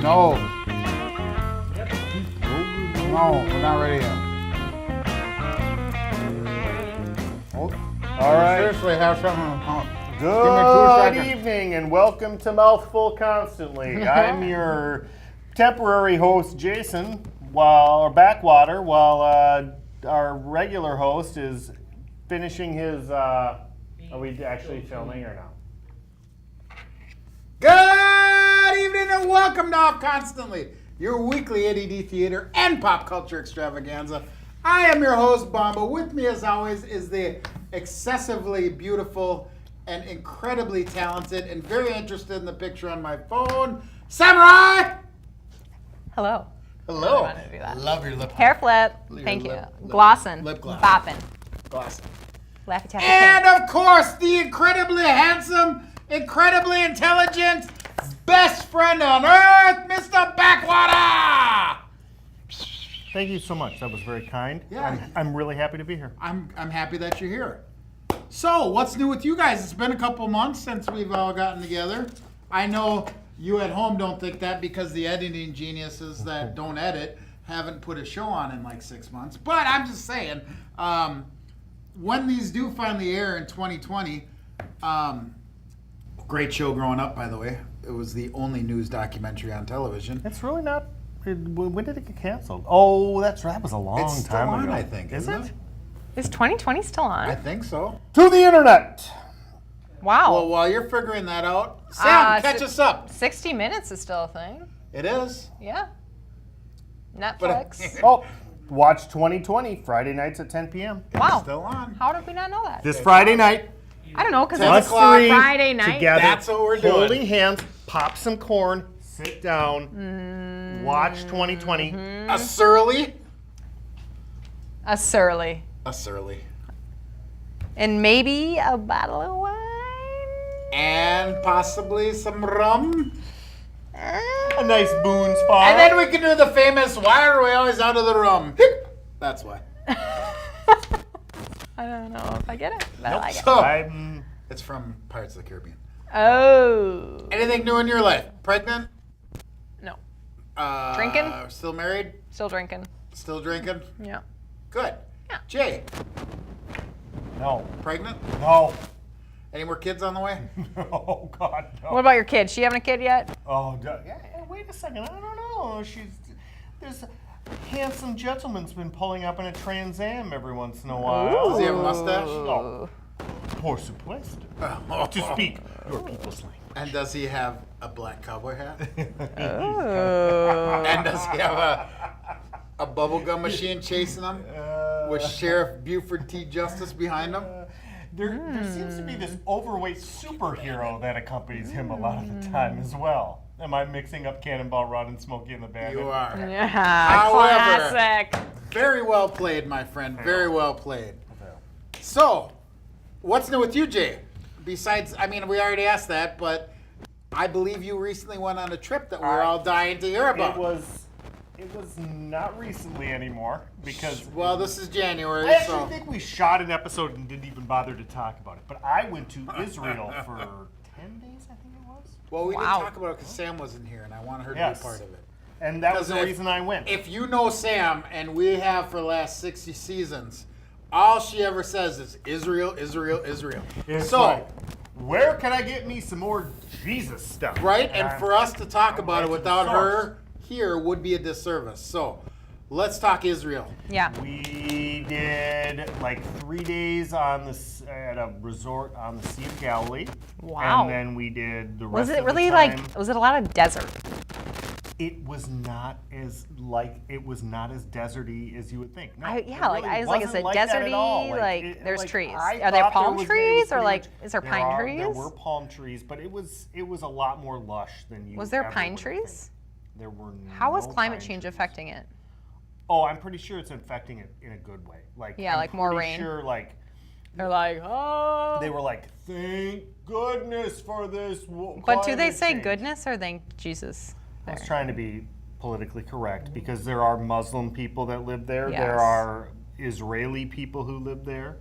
No. No, we're not ready yet. Oh, All right. seriously, have something in the mouth. Good Give me 2 seconds. evening and welcome to Mouthful Constantly. I'm your temporary host, Jason, or Backwater, while our regular host is finishing his. Are we actually filming or no? Good evening and welcome to Off Constantly, your weekly ADD theater and pop culture extravaganza. I am your host, Bomba. With me, as always, is the excessively beautiful and incredibly talented and very interested in the picture on my phone, Samurai! Hello. Hello. I wanted to do that. Love your lip. Hair flip. Your Thank you. lip Glossin'. lip gloss. Boppin'. Glossy. Laffy Taffy And King. of course, the incredibly handsome, incredibly intelligent, best friend on earth, Mr. Backwater! Thank you so much. That was very kind. Yeah. I'm really happy to be here. I'm happy that you're here. So, what's new with you guys? It's been a couple months since we've all gotten together. I know you at home don't think that because the editing geniuses that don't edit haven't put a show on in like 6 months. But I'm just saying, when these do finally air in 2020, great show growing up, by the way. It was the only news documentary on television. It's really not. When did it get canceled? Oh, that's right. That was a long It's still time on, ago. I think. Is isn't it? Is 2020 still I on? think so. To the internet. Wow. Well, while you're figuring that out, Sam, catch si- us up. 60 Minutes is still a thing. It is. Yeah. Netflix. Oh, watch 2020 Friday nights at 10 p.m. Wow. Still on. How did we not know that? This Friday night, I don't know, because 10 it's o'clock. Friday night. together, That's what we're doing. holding hands, pop some corn, sit down, watch 2020. A surly. A surly. A surly. And maybe a bottle of wine. And possibly some rum. A nice boon spot. And then we can do the famous, why are we always out of the rum? That's why. I don't know if I get it, but I like it. So, it's from Pirates of the Caribbean. Oh. Anything new in your life? Pregnant? No. Drinking? Still married? Still drinking. Still drinking? Yeah. Good. Yeah. Jay, No. pregnant? No. Any more kids on the way? Oh, God, no. What about your kid? She having a kid yet? Oh, yeah, wait a second. I don't know. There's a handsome gentleman's been pulling up in a Trans Am every once in a while. Does he have a mustache? Oh, por supuesto. To speak your people's language. And does he have a black cowboy hat? Oh. And does he have a bubblegum machine chasing him with Sheriff Buford T. Justice behind him? There seems to be this overweight superhero that accompanies him a lot of the time as well. Am I mixing up Cannonball Run and Smokey and the Bandit? You are. Yeah, However- classic. Very well played, my friend. Very well played. So, what's new with you, Jay? Besides, I mean, we already asked that, but I believe you recently went on a trip that we're all dying to hear about. It was not recently anymore because Well, this is January, I actually so think we shot an episode and didn't even bother to talk about it. But I went to Israel for 10 days, I think it was. well, we Wow. didn't talk about it because Sam wasn't here, and I wanted her to Yes. be part of it. And that was the Because reason I went. If you know Sam, and we have for the last 60 seasons, all she ever says is Israel, Israel, Israel. It's So, like, where can I get me some more Jesus stuff? right? And for us to talk about right it to the without source. her here would be a disservice. So, let's talk Israel. Yeah. We did like 3 days at a resort on the Sea of Galilee. Wow. And then we did the rest Was it of really the time. was it a lot of desert? It was not as deserty as you would think. No, I it said, wasn't like that at deserty, all. there's trees. I Are there thought palm was- it was trees or pretty like, much- is there pine trees? There were palm trees, but it was a lot more lush than you. Was there ever pine would trees? think. There were. How is no climate pine change trees. affecting it? Oh, I'm pretty sure it's affecting it in a good way. Like Yeah, I'm like more pretty rain. Sure, like They're like, oh. they were like, thank goodness for this. But do they climate say change." goodness or thank Jesus? I was trying to be politically correct because there are Muslim people that live there. Yes. There are Israeli people who live there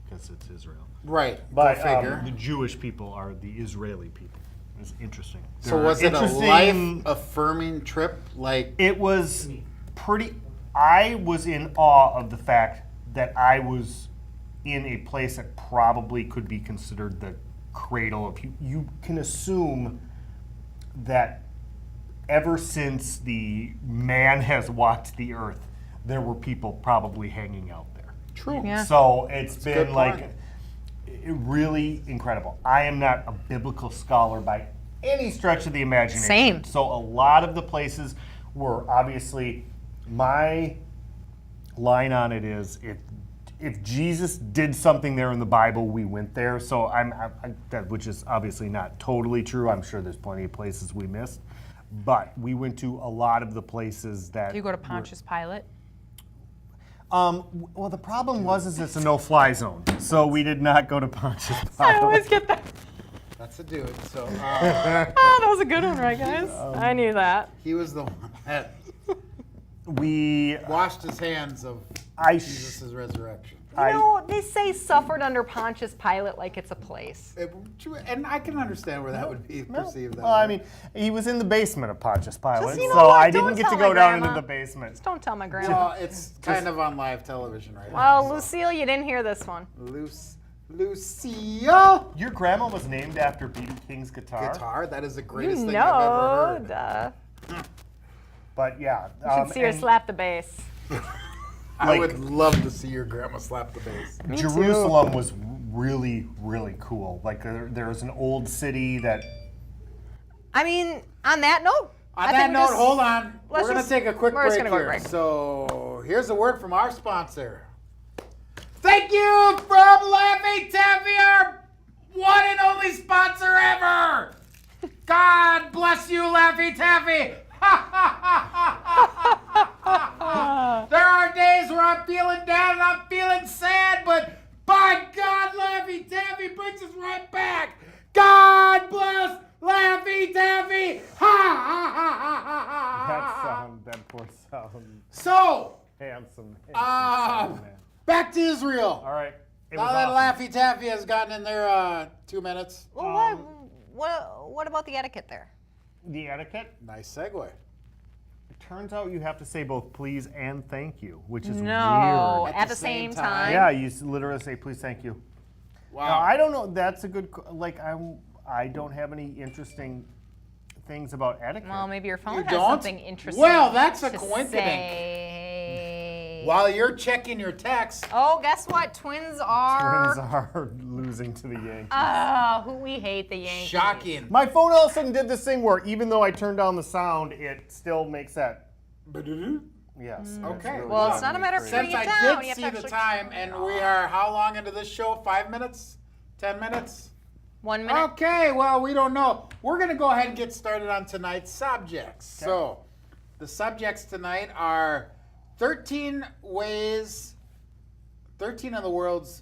because it's Israel. Right. But go figure. the Jewish people are the Israeli people. It's interesting. So There are was it a interesting- life-affirming trip? Like, It was pretty. I was in awe of the fact that I was in a place that probably could be considered the cradle of. You can assume that ever since the man has walked the earth, there were people probably hanging out there. true. Yeah. So it's a been good like point. really incredible. I am not a biblical scholar by any stretch of the imagination. Same. So a lot of the places were obviously my line on it is if Jesus did something there in the Bible, we went there. So that which is obviously not totally true. I'm sure there's plenty of places we missed, but we went to a lot of the places that. Do you go to Pontius Pilate? Well, the problem is it's a no-fly zone, so we did not go to Pontius I Pilate. always get that. That's a dude. So Oh, that was a good one, right, guys? I knew that. he was the one that We, washed his hands of I, Jesus' resurrection. You know, they say suffered under Pontius Pilate like it's a place. And I can understand where that would be perceived that well, I way. mean, he was in the basement of Pontius Pilate, Just, you know so what, I don't didn't get to tell go my down grandma. into the basement. Just don't tell my grandma. Well, it's kind of on live television right Well, now. Lucille, you didn't hear this one. Lucille Your grandma was named after B.B. King's guitar. That is the You greatest thing know, I've ever heard. duh. But yeah, You should see her and slap the bass. I like- would love to see your grandma slap the bass. Jerusalem was really, really cool. Like there's an old city that. I mean, on that note. On that note, hold on. We're let's going to just- take a quick we're just break gonna go here. break. So here's a word from our sponsor. Thank you from Laffy Taffy, our one and only sponsor ever. God bless you, Laffy Taffy. There are days where I'm feeling down and I'm feeling sad, but by God, Laffy Taffy brings us right back. God bless Laffy Taffy. That poor sound. So, Handsome. back to Israel. All right. It Now was that awesome. Laffy Taffy has gotten in there 2 minutes. Well, what about the etiquette there? The etiquette. Nice segue. It turns out you have to say both please and thank you, which is No, weird. at the same time. Yeah, you literally say please, thank you. Wow. Now, I don't know. That's a good. I don't have any interesting things about etiquette. Well, maybe your phone You has don't? something interesting. Well, that's a to coincidence. say. While you're checking your text, Oh, guess what? Twins are. Twins are losing to the Yankees. Oh, who we hate the Yankees. shocking. My phone all of a sudden did this thing where even though I turned down the sound, it still makes that. Yes. Okay. Well, it's not a matter of Since turning it I down. You did have see to the actually time, and we are how long into this show? 5 minutes? 10 minutes? 1 minute. Okay, well, we don't know. We're going to go ahead and get started on tonight's subjects. So, the subjects tonight are 13 of the world's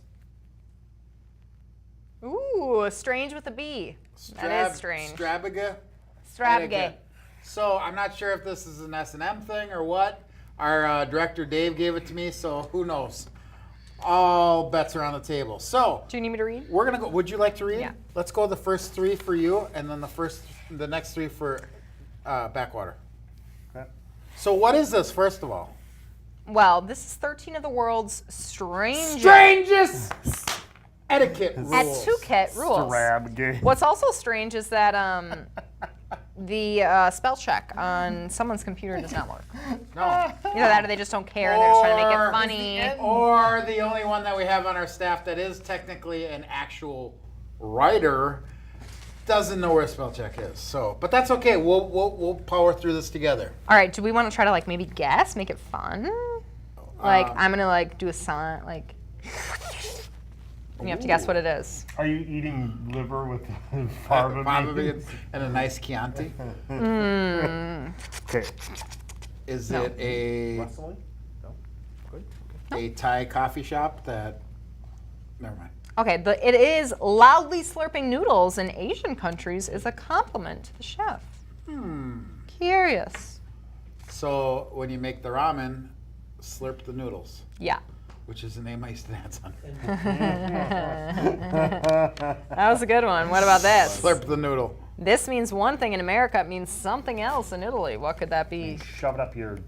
Ooh, strange with a B. That is strange. Strabega. Stravgate. So, I'm not sure if this is an S&M thing or what. Our director, Dave, gave it to me, so who knows? All bets are on the table. So, Do you need me to read? we're gonna go. Would you like to read? Yeah. Let's go the first 3 for you, and then the next 3 for Backwater. Okay. So what is this, first of all? Well, this is 13 of the world's strangest Strangest etiquette rules. etiquette rules. Strabgate. What's also strange is that the spell check on someone's computer does not work. No. Either that or they just don't care and they're just trying to make Or- it funny. Or the only one that we have on our staff that is technically an actual writer doesn't know where spell check is. So, but that's okay. We'll power through this together. All right, do we want to try to like maybe guess, make it fun? Like I'm gonna like do a sign, like you have to guess what it is. Are you eating liver with fava Probably beans? and a nice Chianti. Okay. Is it a Wrestling? No. Good. a Thai coffee shop that? Never mind. Okay, it is loudly slurping noodles in Asian countries is a compliment to the chef. Curious. So when you make the ramen, slurp the noodles, Yeah. which is a name I used to dance under. That was a good one. What about this? Slurp the noodle. This means one thing in America. It means something else in Italy. What could that be? Shove it up your.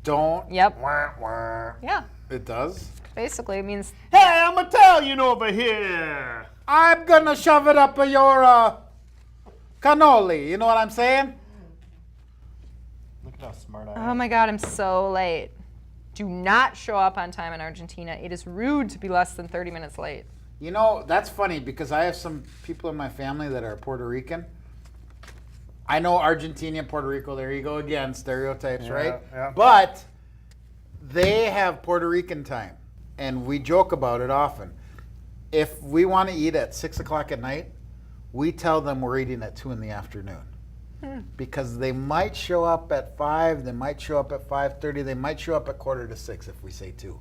Don't. Yep. Wah, wah. Yeah. It does? Basically, it means Hey, I'm Italian over here. I'm gonna shove it up your cannoli. You know what I'm saying? Look at how smart I oh am. my God, I'm so late. Do not show up on time in Argentina. It is rude to be less than 30 minutes late. You know, that's funny because I have some people in my family that are Puerto Rican. I know Argentina, Puerto Rico, there you go again, stereotypes, right? Yeah. But they have Puerto Rican time, and we joke about it often. If we want to eat at 6 o'clock at night, we tell them we're eating at 2 in the afternoon. Because they might show up at 5, they might show up at 5:30, they might show up at 5:45 if we say 2.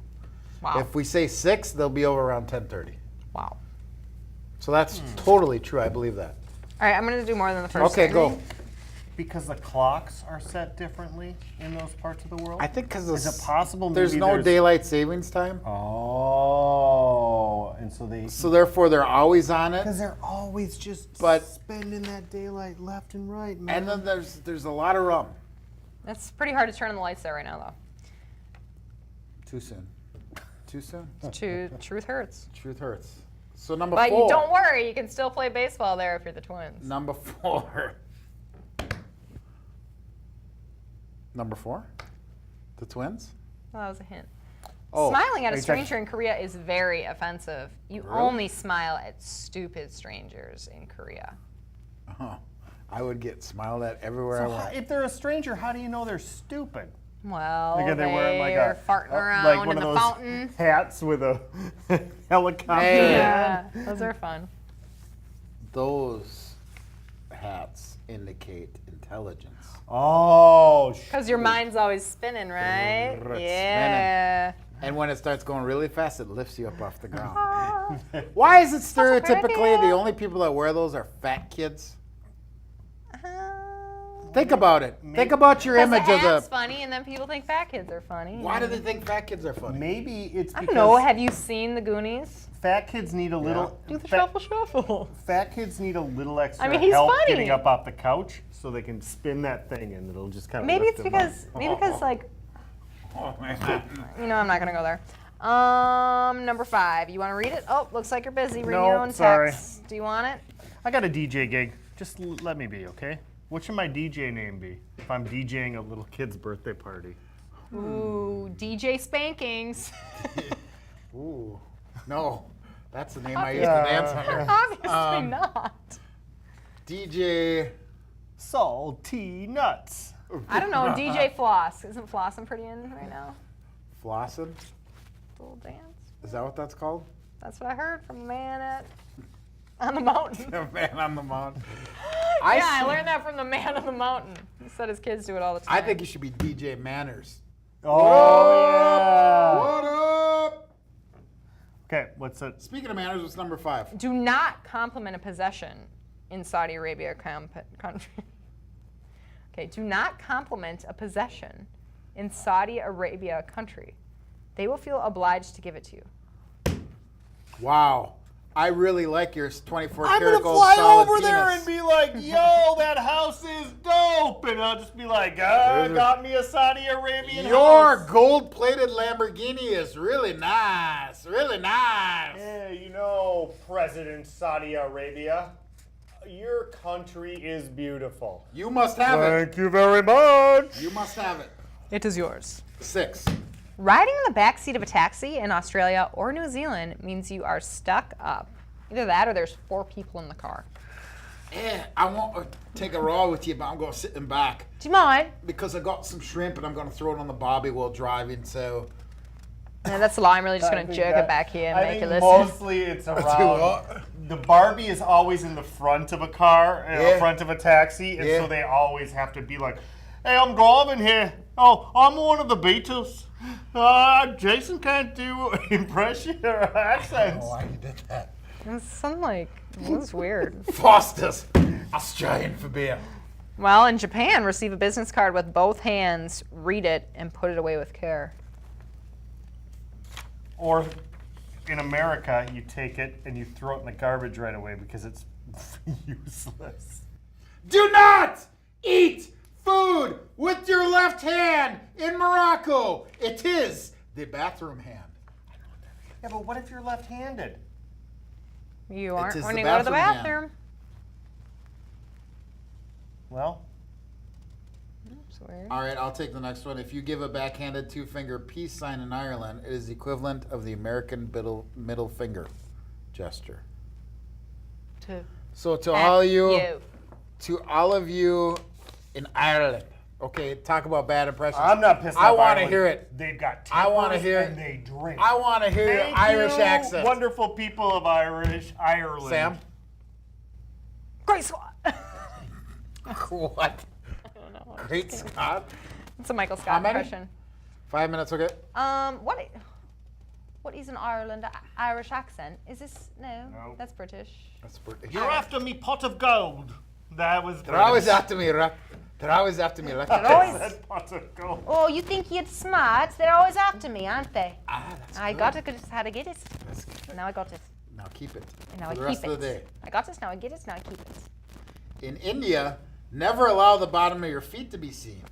Wow. If we say 6, they'll be over around 10:30. Wow. So that's totally true. I believe that. All right, I'm going to do more than the first Okay, thing. go. Because the clocks are set differently in those parts of the world? I think because Is it possible there's maybe no daylight savings time, Oh, and so they. so therefore they're always on it. Because they're always just But- spending that daylight left and right, man. And then there's a lot of rum. It's pretty hard to turn on the lights there right now, though. Too soon. Too soon. Truth hurts. Truth hurts. So number But 4. you don't worry, you can still play baseball there if you're the Twins. Number 4. Number 4? The Twins? Well, that was a hint. Oh, Smiling at are a you stranger in Korea is very offensive. You Really? only smile at stupid strangers in Korea. oh, I would get smiled at everywhere I So went. if they're a stranger, how do you know they're stupid? Well, Like, are they wearing like they're a farting around like one in of the those fountain. hats with a helicopter? Hey. Yeah, those are fun. Those hats indicate intelligence. Oh, Because your mind's always spinning, right? It's Yeah. And when it starts going really fast, it lifts you up off the ground. Why is it a great stereotypically idea. the only people that wear those are fat kids? Uh, Think about it. Think about your Because the image of hat's the. funny, and then people think fat kids are funny. Why do they think fat kids are funny? maybe it's I because don't know. Have you seen the Goonies? fat kids need a little. Do the fat, shuffle shuffle. fat kids need a little extra mean, he's help funny. getting up off the couch so they can spin that thing and it'll just kind of. Maybe lift it's them up. because like Oh, man. you know I'm not gonna go there. Number 5. You want to read it? Oh, looks like you're busy reading No, your own sorry. text. Do you want it? I got a DJ gig. Just let me be, okay? What should my DJ name be if I'm DJing a little kid's birthday party? Ooh, DJ Spankings. Ooh. No. That's the name I used to dance under. Obviously not. DJ. Salty nuts. I don't know. DJ Floss. Isn't Flossin pretty in right now? Flossin? Little dance. Is that what that's called? That's what I heard from a man on the mountain. The man on the mountain. I learned that from the man on the mountain. He said his kids do it all the time. I think you should be DJ Manners. Oh, yeah. What up? Okay, what's it? Speaking of manners, what's number 5? Do not compliment a possession in Saudi Arabia country. Okay, do not compliment a possession in Saudi Arabia country. They will feel obliged to give it to you. Wow. I really like your 24 I'm karat gonna gold fly solid over there penis. and be like, yo, that house is dope. And I'll just be like, got me a Saudi Arabian Your house. gold-plated Lamborghini is really nice. Really nice. Yeah, you know, President Saudi Arabia, your country is beautiful. You must have it. Thank you very much. You must have it. It is yours. 6. Riding in the back seat of a taxi in Australia or New Zealand means you are stuck up. Either that or there's 4 people in the car. I won't take a roll with you, but I'm going to sit in back Do you mind? because I got some shrimp and I'm going to throw it on the barbie while driving. So Yeah, that's a lie. I'm really just I going to think jerk that- it back here and I make think it listen. mostly it's around. what? The Barbie is always in the front of a car, in Yeah. the front of a taxi, and Yeah. so they always have to be like, "Hey, I'm driving here. Oh, I'm one of the Beatles. Jason can't do impression or accents." why you did that. It was weird. Foster's Australian for beer. Well, in Japan, receive a business card with both hands, read it, and put it away with care. Or in America, you take it and you throw it in the garbage right away because it's useless. Do not eat food with your left hand in Morocco. It is the bathroom hand. Yeah, but what if you're left-handed? You aren't is when the you go to the bathroom hand. bathroom. Well, That's weird. All right, I'll take the next one. If you give a backhanded two-finger peace sign in Ireland, it is equivalent of the American middle finger gesture. To So to F all you, you. to all of you in Ireland, okay, talk about bad impressions. I'm not pissed off. I want to Ireland. hear it. They've got I wanna tempers hear and it. they drink. I want to hear your Thank Irish you, accent. wonderful people of Ireland. Sam? Great Scott. What? I don't know. Great Scott. It's a Michael How Scott many? impression. 5 minutes, okay? What is an Irish accent? Is this no? No. That's British. That's British. You're after me pot of gold. That was. They're always after me, They're always after me. Like They're always- That pot of gold. Oh, you think you're smart? They're always after me, aren't they? that's I good. got it. Just had to get it. That's good. Now I got it. Now keep it And now for I the keep rest it. of the day. I got it. Now I get it. Now I keep it. In India, never allow the bottom of your feet to be seen.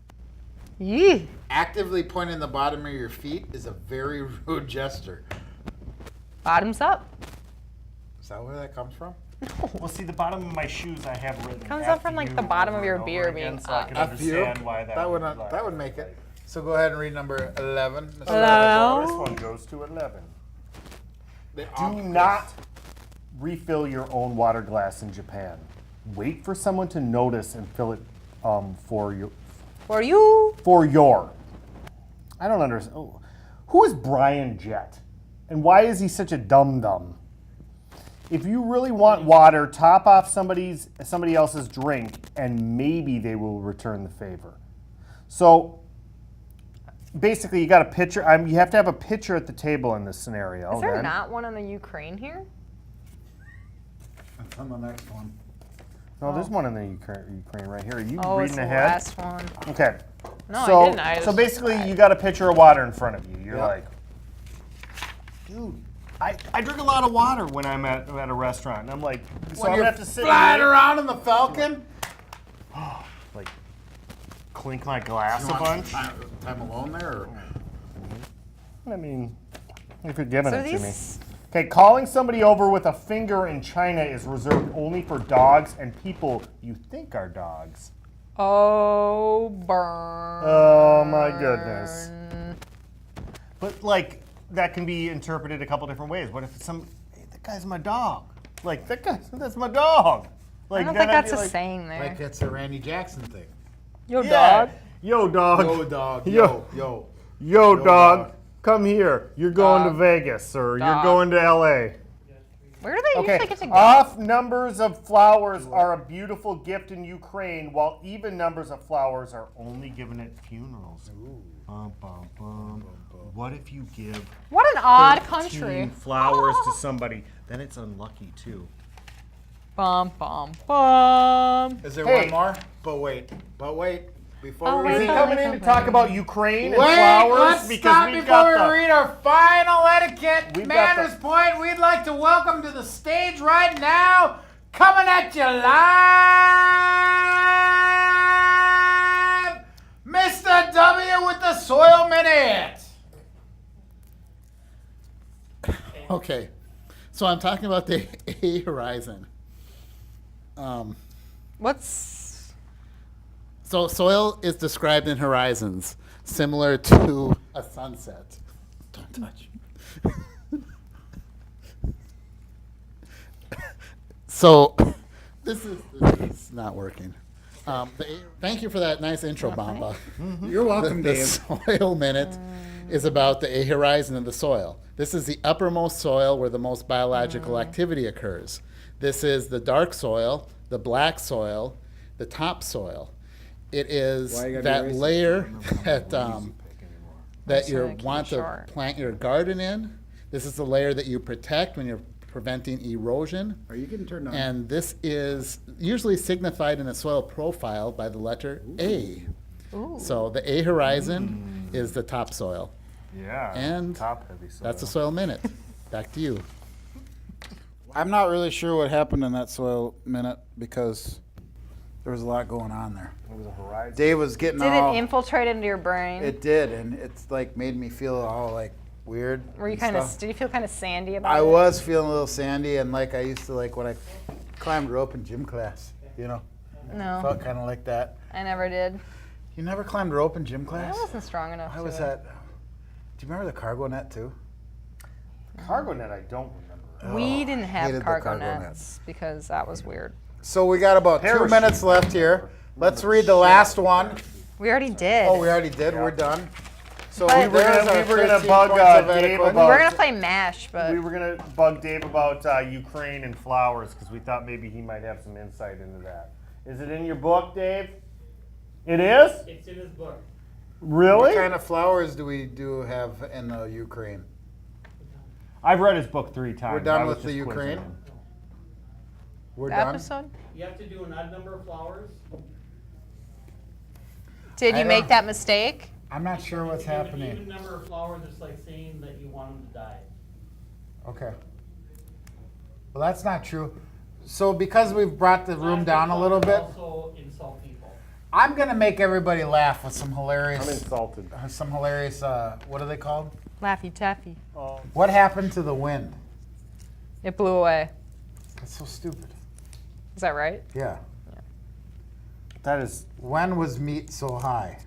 Yee. Actively pointing the bottom of your feet is a very rude gesture. Bottoms up. Is that where that comes from? Well, see, the bottom of my shoes I have written. Comes up after from, like, you the bottom of over your and over beer again, being so I up. can After you? understand why that would would not, that would make it. So go ahead and read number 11. Mr. Hello? This one goes to 11. The Do octopus. not refill your own water glass in Japan. Wait for someone to notice and fill it for you. For you. For your. I don't understand. Oh, who is Brian Jett? And why is he such a dum-dum? If you really want water, top off somebody else's drink, and maybe they will return the favor. So basically, you got a pitcher. You have to have a pitcher at the table in this scenario. Is there then. not one on the Ukraine here? That's on the next one. No, there's one in the Ukraine right here. Are you Oh, it's reading the ahead? last one. Okay. No, so, I didn't. I so just- basically, you got a pitcher of water in front of you. You're Yep. like, dude, I drink a lot of water when I'm at a restaurant. And I'm like, so When I'm you're gonna have to sit flying here, around in the Falcon. like, clink my glass You a want bunch. some time alone there? Or? I mean, if you're giving So it to me. these. Okay, calling somebody over with a finger in China is reserved only for dogs and people you think are dogs. Oh, burn. Oh my goodness. But like that can be interpreted a couple different ways. What if it's hey, that guy's my dog? Like that's my dog. I Like don't then think I'd that's be a like, saying there. Like it's a Randy Jackson thing. Yo, yeah. dog. Yo dog. Yo, dog. Yo. Yo. Yo dog. dog. Come here. You're going Dog. to Vegas or you're Dog. going to LA. Where do they Okay. usually get to go? Off numbers of flowers are a beautiful gift in Ukraine, while even numbers of flowers are only given at funerals. Bum, bum, bum. What if you give What an odd 13 country. flowers to somebody? Then it's unlucky too. Bum, bum, bum. Is there Hey. one more? But wait. Before Oh, we wait. Is he read, coming in to talk about Ukraine and wait, flowers? let's Because stop we've before we got read our final etiquette We've got matters point. We'd like to welcome to the stage right now, coming at you live, Mr. W with the Soil Minute. Okay, so I'm talking about the A horizon. What's. So soil is described in horizons, similar to a sunset. Don't touch. So this is not working. Thank you for that nice intro, Bamba. You're welcome, The soil minute is about the A horizon of the soil. This is the uppermost soil where the most biological activity occurs. This is the dark soil, the black soil, the topsoil. It is Why you gotta be that racist? layer that you gonna keep want it to short. plant your garden in. This is the layer that you protect when you're preventing erosion. Are you getting turned on? And this is usually signified in a soil profile by the letter A. Ooh. So the A horizon is the topsoil. Yeah. And top heavy soil. That's the soil minute. Back to you. I'm not really sure what happened in that soil minute because There was a lot going on there. It was a horizon. Dave was getting Did all. it infiltrate into your brain? It did, and it's like made me feel all like weird. Were you and kind of? stuff. Did you feel kind of sandy about I it? was feeling a little sandy, and like I used to like when I climbed rope in gym class. You know, No, felt kind of like that. I never did. You never climbed rope in gym I class? wasn't strong enough. I was to. at. Do you remember the cargo net too? Cargo net, I don't remember. We didn't have hated the cargo, cargo nets, nets. because that was weird. So we got about 2 Parachute. minutes left here. Let's read the last one. We already did. Oh, we already did. Yeah. We're done. So But- there's We our were gonna 13 bug, points of Dave etiquette. about- We're gonna play MASH, but We were gonna bug Dave about Ukraine and flowers because we thought maybe he might have some insight into that. Is it in your book, Dave? It is? It's in his book. Really? What kind of flowers do we have in Ukraine? I've read his book 3 times. We're done I was with the just quizzing Ukraine? him. We're the done. episode. You have to do an odd number of flowers. Did I you make don't- that mistake? I'm not sure what's If you have an happening. even number of flowers, it's like saying that you want them to die. Okay. Well, that's not true. So because we've brought the room down a little bit, Also insult people. I'm gonna make everybody laugh with some I'm hilarious, insulted. what are they called? Laffy Taffy. Oh, What happened to the wind? It blew away. That's so stupid. Is that right? Yeah. that is. When was meat so high?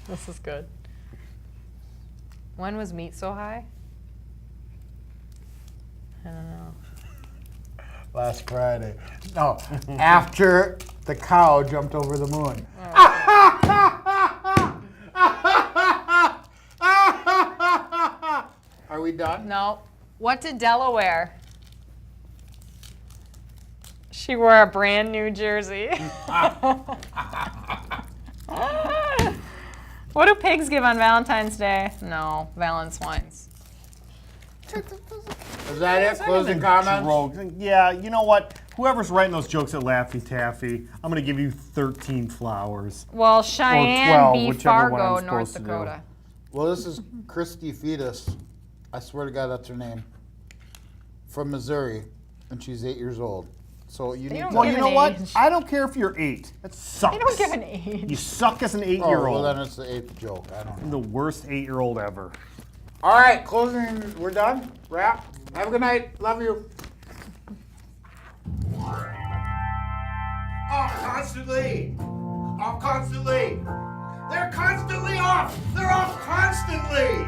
This is good. When was meat so high? I don't know. Last Friday. No, after the cow jumped over the moon. Are we done? No. What did Della wear? She wore a brand new jersey. What do pigs give on Valentine's Day? No, Valentine's. Is that it? Closing comments? Rogue. Yeah, you know what? Whoever's writing those jokes at Laffy Taffy, I'm gonna give you 13 flowers. Well, Cheyenne 12, v. whichever one I'm Fargo, North supposed to do. Dakota. Well, this is Christy Fetus. I swear to God, that's her name. From Missouri, and she's 8 years old. So you need don't to. Well, give you know an what? age. I don't care if you're 8. That sucks. They don't give an You age. suck as an Oh, 8-year-old. well, then it's the 8th joke. I don't know. I'm the worst 8-year-old ever. All right, closing. We're done. Wrap. Have a good night. Love you. Off constantly. Off constantly. They're constantly off. They're off constantly.